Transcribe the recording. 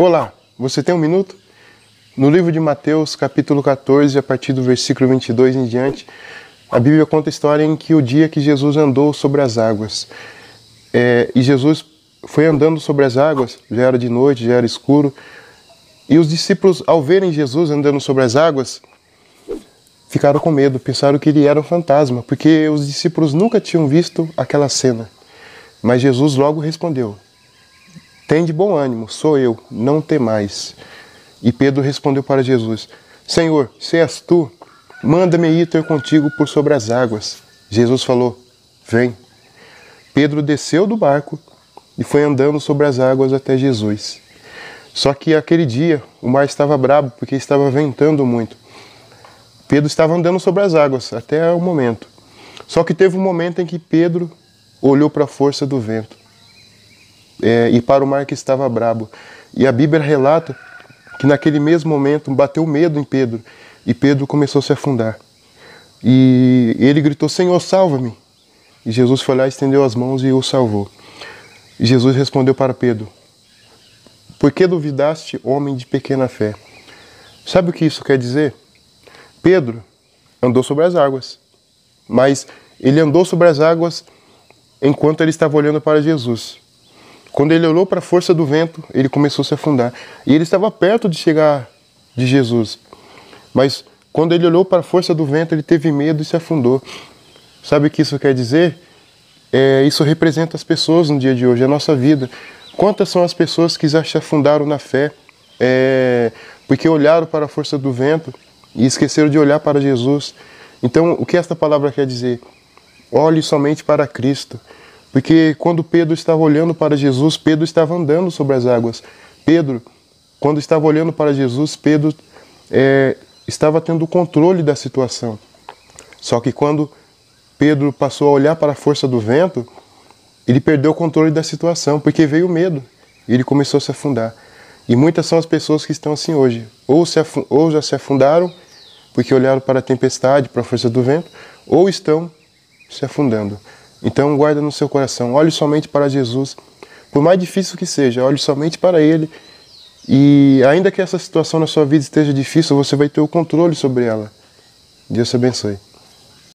Olá, você tem um minuto? No livro de Mateus, capítulo 14, a partir do versículo 22 em diante, a Bíblia conta a história em que o dia que Jesus andou sobre as águas. E Jesus foi andando sobre as águas, já era de noite, já era escuro, e os discípulos, ao verem Jesus andando sobre as águas, ficaram com medo, pensaram que ele era um fantasma, porque os discípulos nunca tinham visto aquela cena. Mas Jesus logo respondeu: "Tende bom ânimo, sou eu, não temais." E Pedro respondeu para Jesus: "Senhor, se és tu, manda-me ir ter contigo por sobre as águas." Jesus falou: "Vem." Pedro desceu do barco e foi andando sobre as águas até Jesus. Só que aquele dia o mar estava bravo porque estava ventando muito. Pedro estava andando sobre as águas até o momento. Só que teve um momento em que Pedro olhou para a força do vento e para o mar que estava bravo. E a Bíblia relata que naquele mesmo momento bateu medo em Pedro e Pedro começou a se afundar. E ele gritou: "Senhor, salva-me!" E Jesus foi lá, estendeu as mãos e o salvou. E Jesus respondeu para Pedro: "Por que duvidaste, homem de pequena fé?" Sabe o que isso quer dizer? Pedro andou sobre as águas, mas ele andou sobre as águas enquanto ele estava olhando para Jesus. Quando ele olhou para a força do vento, ele começou a se afundar. E ele estava perto de chegar de Jesus. Mas quando ele olhou para a força do vento, ele teve medo e se afundou. Sabe o que isso quer dizer? Isso representa as pessoas no dia de hoje, a nossa vida. Quantas são as pessoas que já se afundaram na fé porque olharam para a força do vento e esqueceram de olhar para Jesus? Então, o que esta palavra quer dizer? Olhe somente para Cristo. Porque quando Pedro estava olhando para Jesus, Pedro estava andando sobre as águas. Pedro, quando estava olhando para Jesus, Pedro estava tendo o controle da situação. Só que quando Pedro passou a olhar para a força do vento, ele perdeu o controle da situação, porque veio o medo. E ele começou a se afundar. E muitas são as pessoas que estão assim hoje. Ou já se afundaram, porque olharam para a tempestade, para a força do vento, ou estão se afundando. Então guarda no seu coração, olhe somente para Jesus. Por mais difícil que seja, olhe somente para Ele. E ainda que essa situação na sua vida esteja difícil, você vai ter o controle sobre ela. Deus te abençoe.